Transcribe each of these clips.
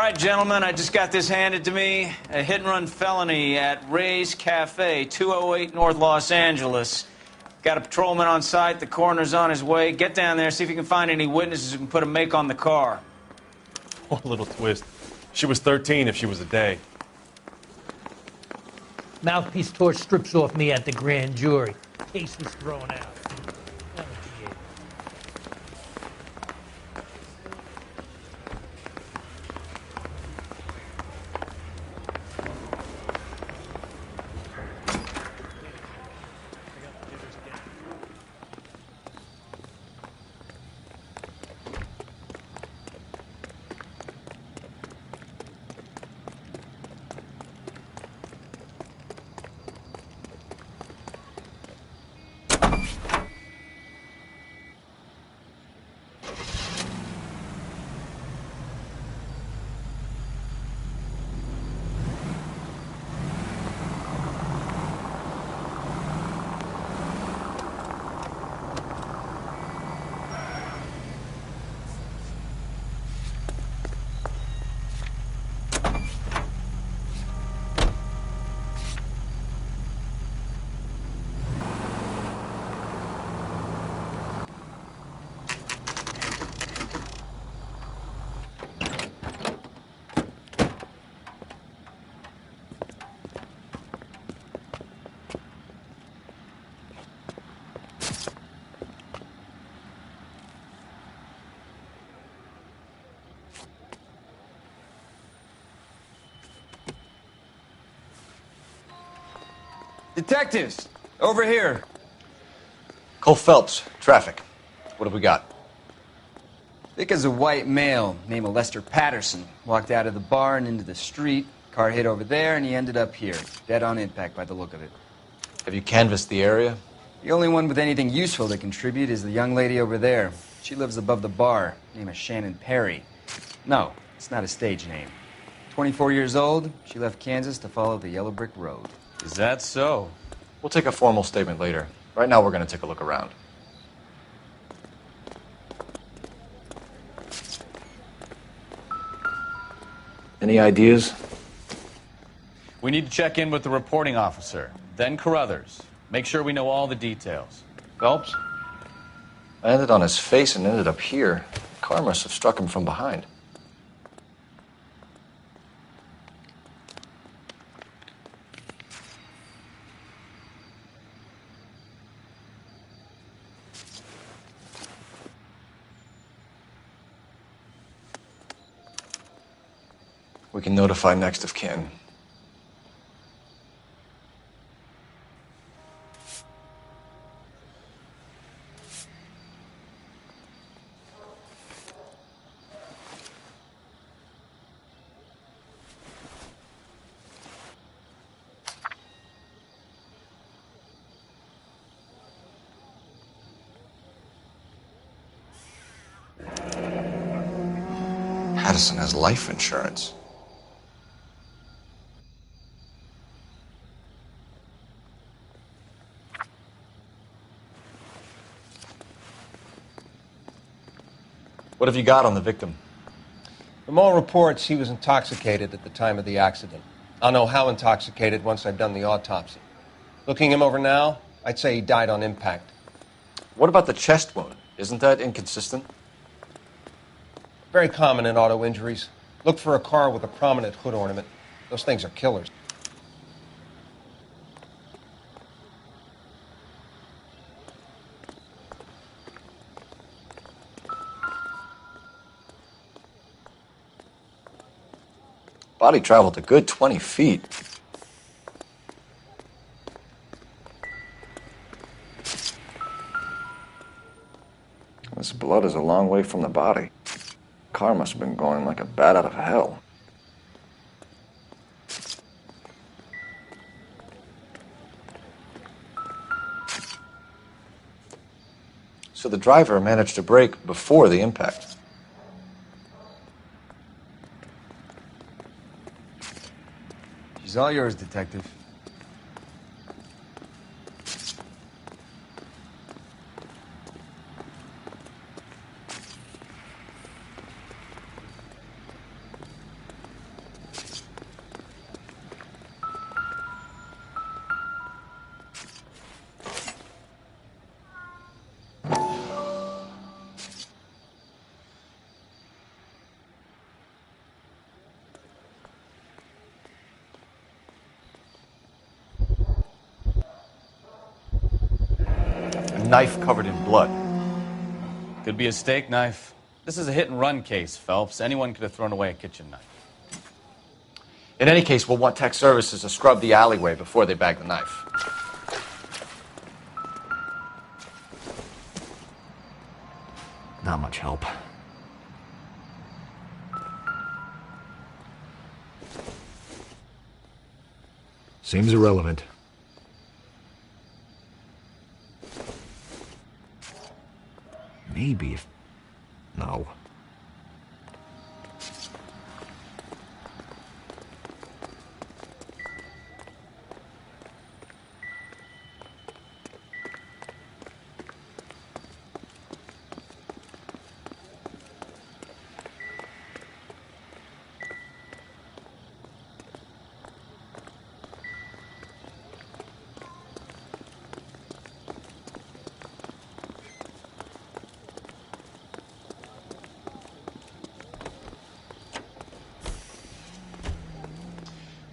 right, gentlemen, I just got this handed to me. A hit-and-run felony at Ray's Cafe, 208 North Los Angeles. Got a patrolman on site. The coroner's on his way. Get down there, see if you can find any witnesses who can put a make on the car. One little twist. She was 13 if she was a day. Mouthpiece tore strips off me at the grand jury. Case was thrown out. Detectives, over here. Cole Phelps, traffic. What have we got? Thick as a white male, named Lester Patterson. Walked out of the bar and into the street. Car hit over there, and he ended up here. Dead on impact by the look of it. Have you canvassed the area? The only one with anything useful to contribute is the young lady over there. She lives above the bar. Name is Shannon Perry. No, it's not a stage name. 24 years old, she left Kansas to follow the yellow brick road. Is that so? We'll take a formal statement later. Right now, we're going to take a look around. Any ideas? We need to check in with the reporting officer, then Carruthers. Make sure we know all the details. Phelps? I landed on his face and ended up here. The car must have struck him from behind. We can notify next of kin. Patterson has life insurance. What have you got on the victim? From all reports, he was intoxicated at the time of the accident. I'll know how intoxicated once I've done the autopsy. Looking him over now, I'd say he died on impact. What about the chest wound? Isn't that inconsistent? Very common in auto injuries. Look for a car with a prominent hood ornament. Those things are killers. Body traveled a good 20 feet. This blood is a long way from the body. Car must have been going like a bat out of hell. So the driver managed to brake before the impact. She's all yours, Detective. knife covered in blood. Could be a steak knife. This is a hit-and-run case, Phelps. Anyone could have thrown away a kitchen knife. In any case, we'll want tech services to scrub the alleyway before they bag the knife. Not much help. Seems irrelevant. Maybe if... No.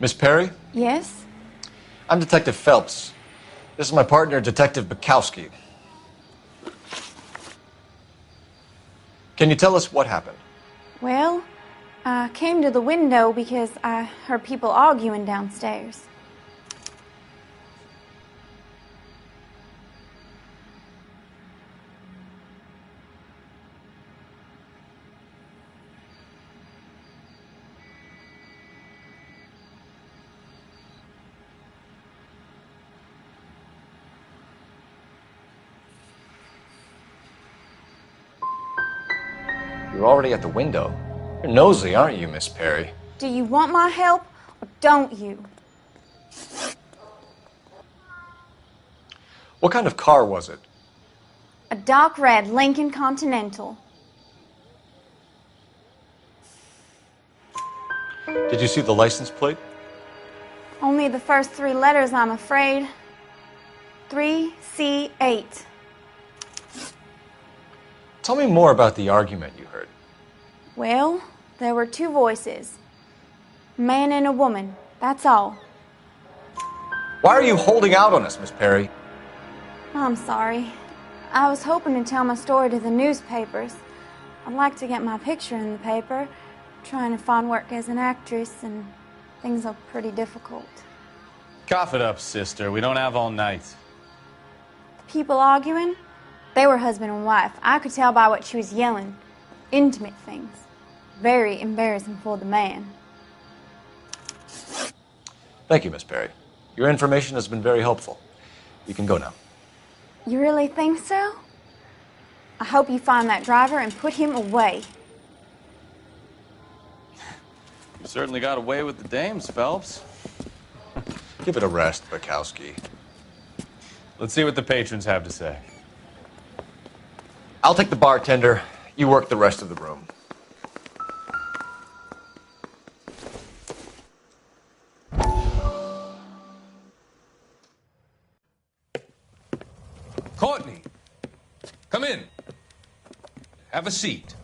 Miss Perry? Yes? I'm Detective Phelps. This is my partner, Detective Bukowski. Can you tell us what happened? Well, I came to the window because I heard people arguing downstairs. You're already at the window. You're nosy, aren't you, Miss Perry? Do you want my help or don't you? What kind of car was it? A dark red Lincoln Continental. Did you see the license plate? Only the first three letters, I'm afraid. 3C8. Tell me more about the argument you heard. Well, there were two voices. A man and a woman, that's all. Why are you holding out on us, Miss Perry? I'm sorry. I was hoping to tell my story to the newspapers. I'd like to get my picture in the paper. Trying to find work as an actress, and things are pretty difficult. Cough it up, sister. We don't have all night. The people arguing, they were husband and wife. I could tell by what she was yelling. Intimate things. Very embarrassing for the man. Thank you, Miss Perry. Your information has been very helpful. You can go now. You really think so? I hope you find that driver and put him away. You certainly got away with the dames, Phelps. Give it a rest, Bukowski. Let's see what the patrons have to say. I'll take the bartender. You work the rest of the room. Courtney, come in. Have a seat.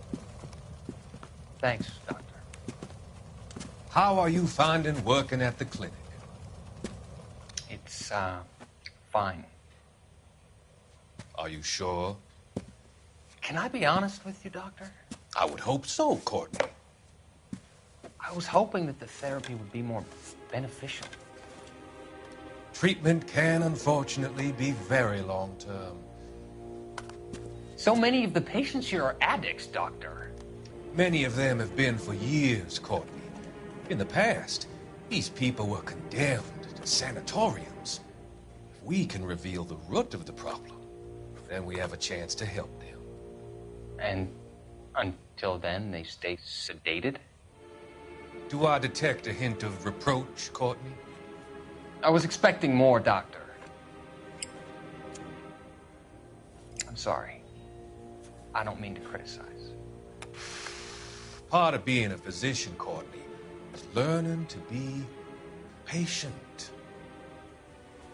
Thanks, Doctor. How are you finding working at the clinic? It's, fine. Are you sure? Can I be honest with you, Doctor? I would hope so, Courtney. I was hoping that the therapy would be more beneficial. Treatment can, unfortunately, be very long-term. So many of the patients here are addicts, Doctor. Many of them have been for years, Courtney. In the past, these people were condemned to sanatoriums. If we can reveal the root of the problem, then we have a chance to help them. And until then, they stay sedated? Do I detect a hint of reproach, Courtney? I was expecting more, Doctor. I'm sorry. I don't mean to criticize. Part of being a physician, Courtney, is learning to be patient.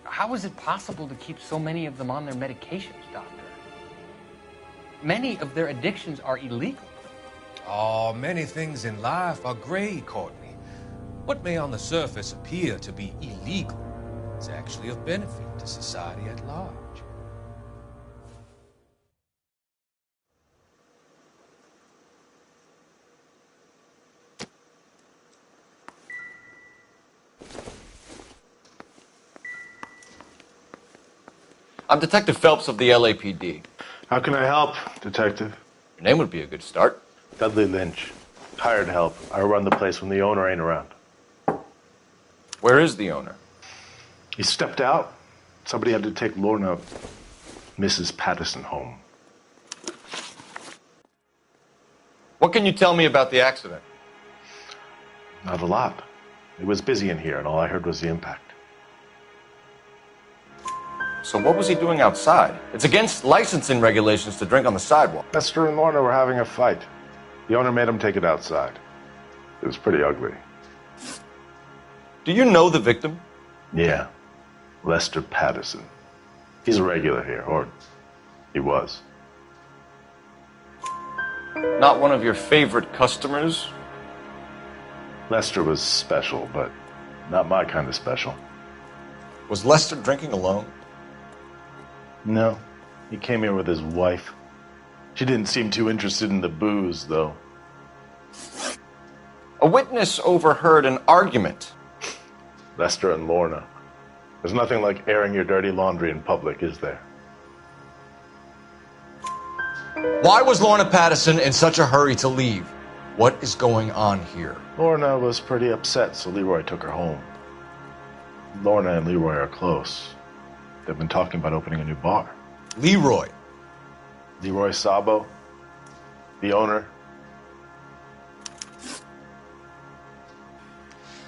How is it possible to keep so many of them on their medications, Doctor? Many of their addictions are illegal. Oh, many things in life are gray, Courtney. What may on the surface appear to be illegal is actually of benefit to society at large. I'm Detective Phelps of the LAPD. How can I help, Detective? Your name would be a good start. Dudley Lynch. Hired help. I run the place when the owner ain't around. Where is the owner? He stepped out. Somebody had to take Lorna, Mrs. Patterson, home. What can you tell me about the accident? Not a lot. It was busy in here, and all I heard was the impact. So what was he doing outside? It's against licensing regulations to drink on the sidewalk. Lester and Lorna were having a fight. The owner made him take it outside. It was pretty ugly. Do you know the victim? Yeah. Lester Patterson. He's a regular here, or he was. Not one of your favorite customers? Lester was special, but not my kind of special. Was Lester drinking alone? No. He came here with his wife. She didn't seem too interested in the booze, though. A witness overheard an argument. Lester and Lorna. There's nothing like airing your dirty laundry in public, is there? Why was Lorna Patterson in such a hurry to leave? What is going on here? Lorna was pretty upset, so Leroy took her home. Lorna and Leroy are close. They've been talking about opening a new bar. Leroy. Leroy Sabo, the owner.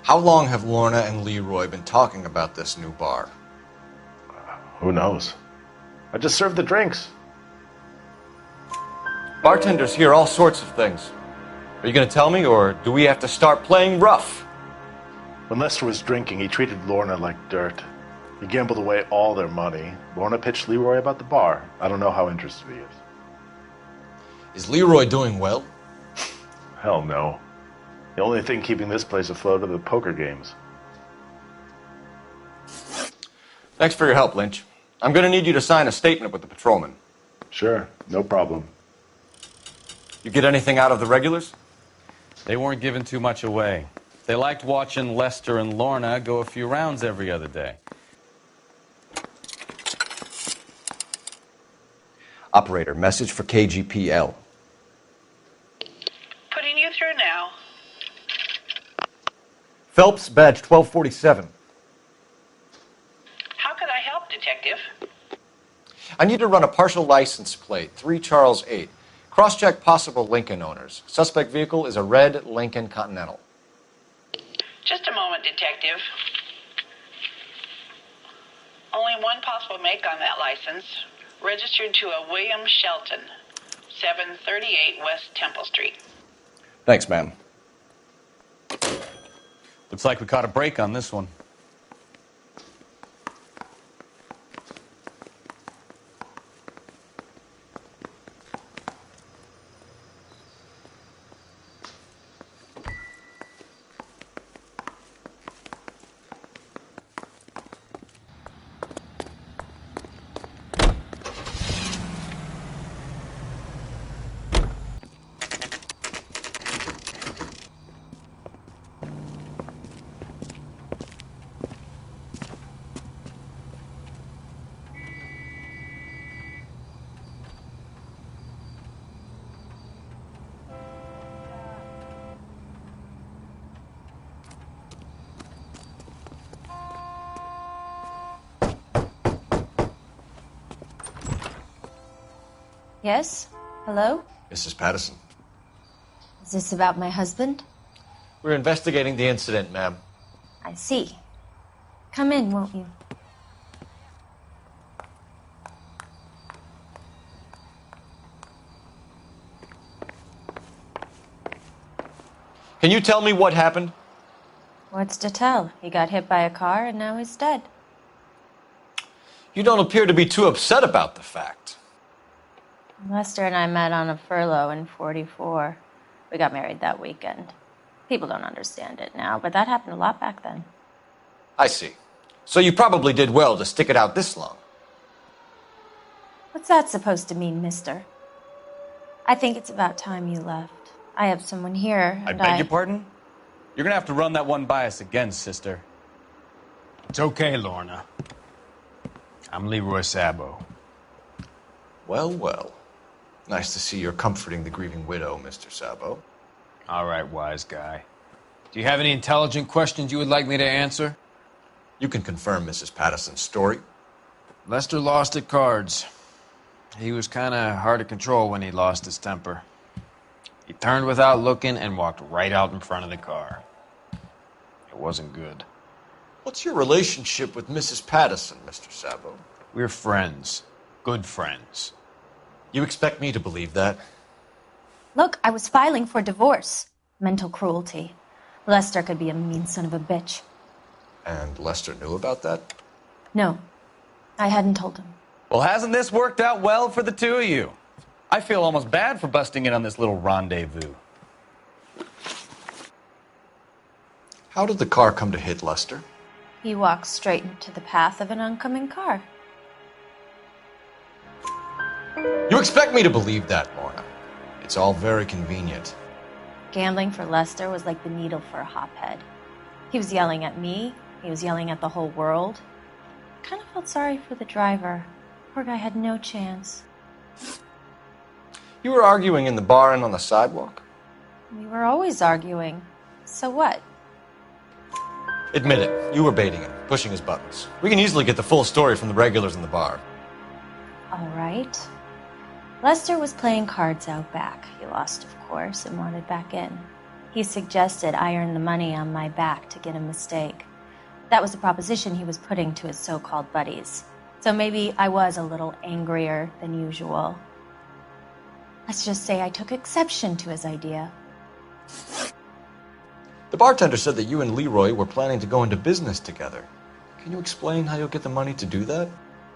How long have Lorna and Leroy been talking about this new bar? Who knows? I just served the drinks. Bartenders hear all sorts of things. Are you going to tell me, or do we have to start playing rough? When Lester was drinking, he treated Lorna like dirt. He gambled away all their money. Lorna pitched Leroy about the bar. I don't know how interested he is. Is Leroy doing well? Hell no. The only thing keeping this place afloat are the poker games. Thanks for your help, Lynch. I'm going to need you to sign a statement with the patrolman. Sure, no problem. You get anything out of the regulars? They weren't giving too much away. They liked watching Lester and Lorna go a few rounds every other day. Operator, message for KGPL. Putting you through now. Phelps, badge 1247. How could I help, Detective? I need to run a partial license plate, 3 Charles 8. Cross-check possible Lincoln owners. Suspect vehicle is a red Lincoln Continental. Just a moment, Detective. Only one possible make on that license. Registered to a William Shelton, 738 West Temple Street. Thanks, ma'am. Looks like we caught a break on this one. Yes? Hello? Mrs. Patterson. Is this about my husband? We're investigating the incident, ma'am. I see. Come in, won't you? Can you tell me what happened? What's to tell? He got hit by a car and now he's dead. You don't appear to be too upset about the fact. Lester and I met on a furlough in '44. We got married that weekend. People don't understand it now, but that happened a lot back then. I see. So you probably did well to stick it out this long. What's that supposed to mean, mister? I think it's about time you left. I have someone here, I and beg your pardon? You're gonna have to run that one by us again, sister. It's okay, Lorna. I'm Leroy Sabo. Well, well. Nice to see you're comforting the grieving widow, Mr. Sabo. All right, wise guy. Do you have any intelligent questions you would like me to answer? You can confirm Mrs. Patterson's story. Lester lost at cards. He was kind of hard to control when he lost his temper. He turned without looking and walked right out in front of the car. It wasn't good. What's your relationship with Mrs. Patterson, Mr. Sabo? We're friends. Good friends. You expect me to believe that? Look, I was filing for divorce. Mental cruelty. Lester could be a mean son of a bitch. And Lester knew about that? No, I hadn't told him. Well, hasn't this worked out well for the two of you? I feel almost bad for busting in on this little rendezvous. How did the car come to hit Lester? He walked straight into the path of an oncoming car. You expect me to believe that, Lorna? It's all very convenient. Gambling for Lester was like the needle for a hophead. He was yelling at me. He was yelling at the whole world. I kind of felt sorry for the driver. Poor guy had no chance. You were arguing in the bar and on the sidewalk? We were always arguing. So what? Admit it, you were baiting him, pushing his buttons. We can easily get the full story from the regulars in the bar. All right. Lester was playing cards out back. He lost, of course, and wanted back in. He suggested I earn the money on my back to get a mistake. That was the proposition he was putting to his so-called buddies. So maybe I was a little angrier than usual. Let's just say I took exception to his idea. The bartender said that you and Leroy were planning to go into business together. Can you explain how you'll get the money to do that?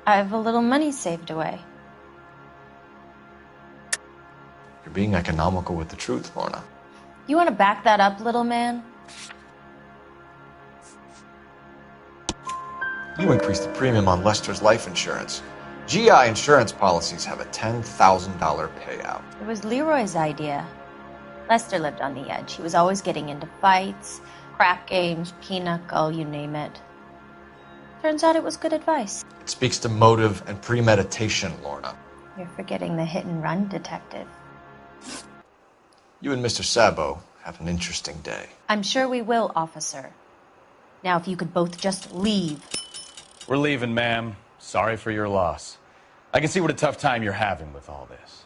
I have a little money saved away. You're being economical with the truth, Lorna. You want to back that up, little man? You increased the premium on Lester's life insurance. GI insurance policies have a $10,000 payout. It was Leroy's idea. Lester lived on the edge. He was always getting into fights, crack games, pinochle, you name it. Turns out it was good advice. It speaks to motive and premeditation, Lorna. You're forgetting the hit-and-run detective. You and Mr. Sabo have an interesting day. I'm sure we will, officer. Now, if you could both just leave. We're leaving, ma'am. Sorry for your loss. I can see what a tough time you're having with all this.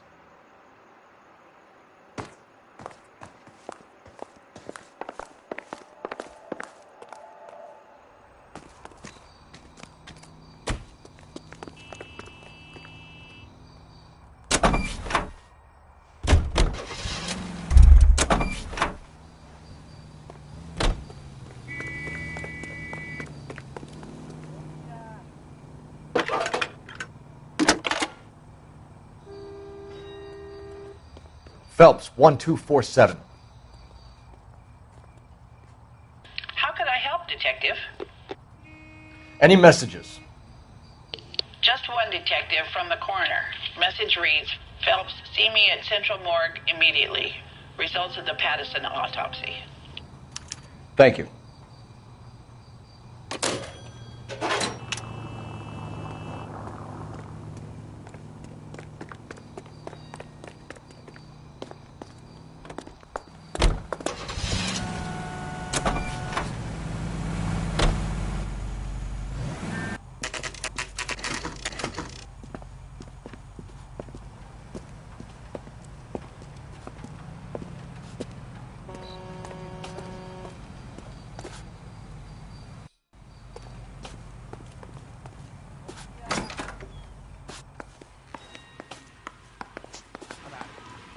Phelps, 1247. How could I help, Detective? Any messages? Just one, Detective, from the coroner. Message reads, Phelps, see me at Central Morgue immediately. Results of the Patterson autopsy. Thank you.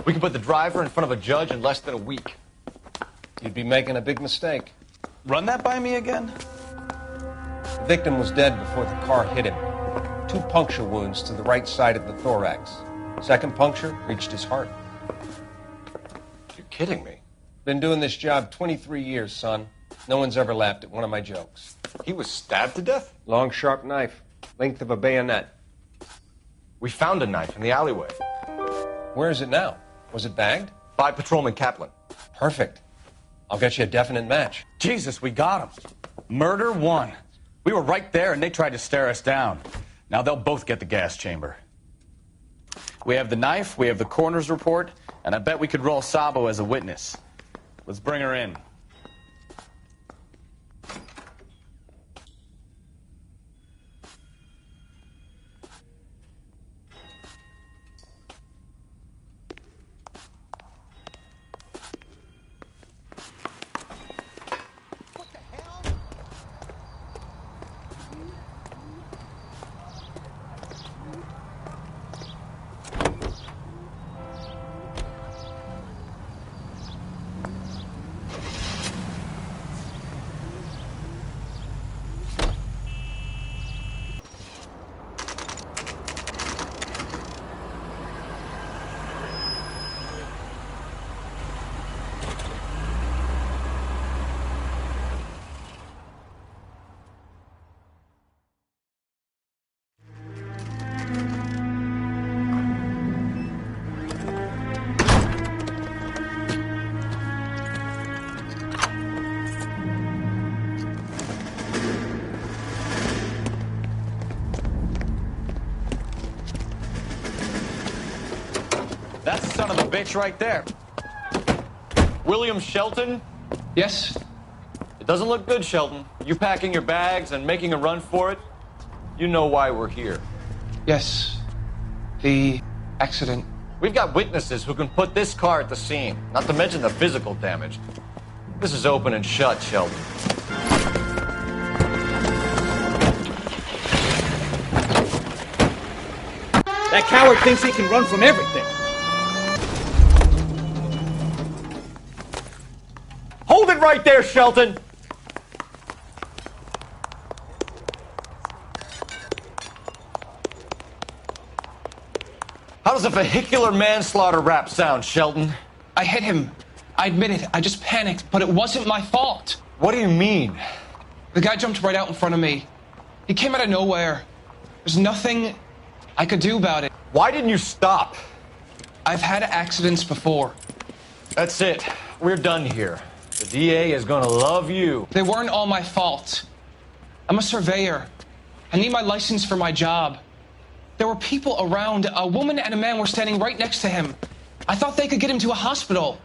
We can put the driver in front of a judge in less than a week. You'd be making a big mistake. Run that by me again? The victim was dead before the car hit him. 2 puncture wounds to the right side of the thorax. Second puncture reached his heart. You're kidding me. Been doing this job 23 years, son. No one's ever laughed at one of my jokes. He was stabbed to death? Long, sharp knife. Length of a bayonet. We found a knife in the alleyway. Where is it now? Was it bagged? By Patrolman Kaplan. Perfect. I'll get you a definite match. Jesus, we got him. Murder 1. We were right there and they tried to stare us down. Now they'll both get the gas chamber. We have the knife, we have the coroner's report, and I bet we could roll Sabo as a witness. Let's bring her in. That's the son of a bitch right there. William Shelton? Yes? It doesn't look good, Shelton. You packing your bags and making a run for it? You know why we're here. Yes. The accident. We've got witnesses who can put this car at the scene, not to mention the physical damage. This is open and shut, Shelton. That coward thinks he can run from everything. Hold it right there, Shelton! How does a vehicular manslaughter rap sound, Shelton? I hit him. I admit it. I just panicked, but it wasn't my fault. What do you mean? The guy jumped right out in front of me. He came out of nowhere. There's nothing I could do about it. Why didn't you stop? I've had accidents before. That's it. We're done here. The DA is gonna love you. They weren't all my fault. I'm a surveyor. I need my license for my job. There were people around. A woman and a man were standing right next to him. I thought they could get him to a hospital.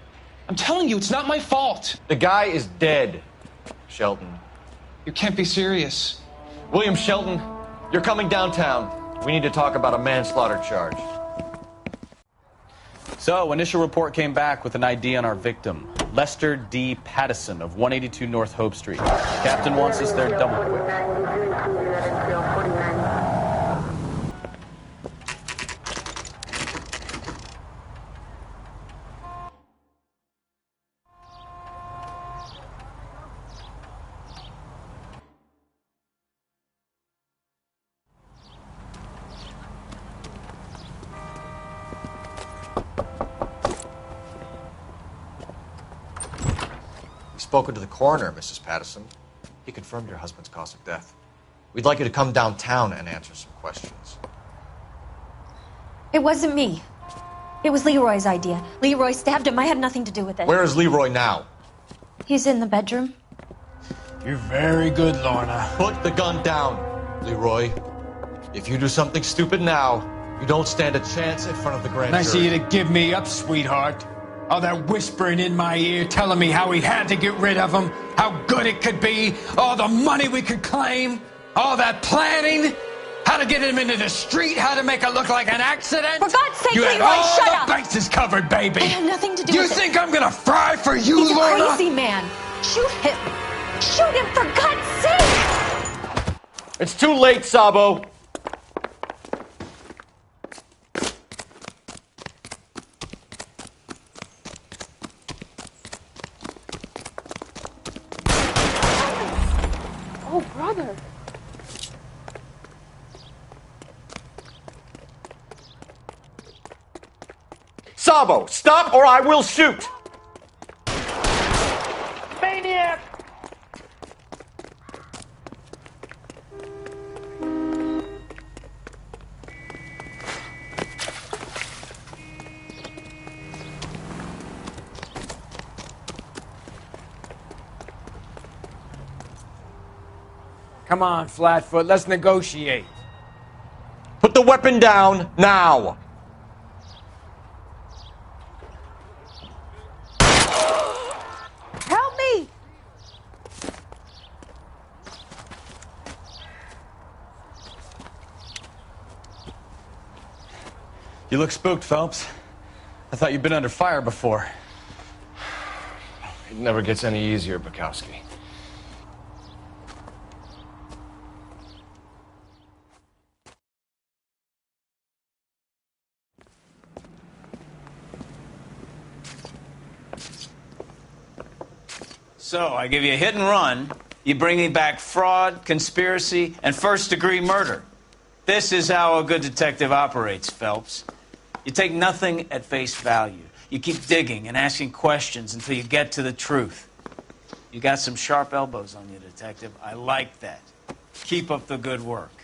I'm telling you, it's not my fault. The guy is dead, Shelton. You can't be serious. William Shelton, you're coming downtown. We need to talk about a manslaughter charge. So, initial report came back with an ID on our victim, Lester D. Pattison of 182 North Hope Street. Captain wants us there double quick. Spoken to the coroner, Mrs. Pattison. He confirmed your husband's cause of death. We'd like you to come downtown and answer some questions. It wasn't me. It was Leroy's idea. Leroy stabbed him. I had nothing to do with it. Where is Leroy now? He's in the bedroom. You're very good, Lorna. Put the gun down, Leroy. If you do something stupid now, you don't stand a chance in front of the grand Nice of jury. you to give me up, sweetheart. All that whispering in my ear telling me how we had to get rid of him, how good it could be, all the money we could claim, all that planning, how to get him into the street, how to make it look like an accident. For God's sake, you had Leroy, all shut the up. bases covered, baby. I had nothing to do You with it. think I'm gonna fry for you, He's a Lorna? crazy man. Shoot him. Shoot him, for God's sake. It's too late, Sabo. Oh, brother. Sabo, stop or I will shoot! Maniac! Come on, Flatfoot, let's negotiate. Put the weapon down, now! Help me! You look spooked, Phelps. I thought you'd been under fire before. It never gets any easier, Bukowski. So, I give you a hit and run. You bring me back fraud, conspiracy, and first-degree murder. This is how a good detective operates, Phelps. You take nothing at face value. You keep digging and asking questions until you get to the truth. You got some sharp elbows on you, detective. I like that. Keep up the good work.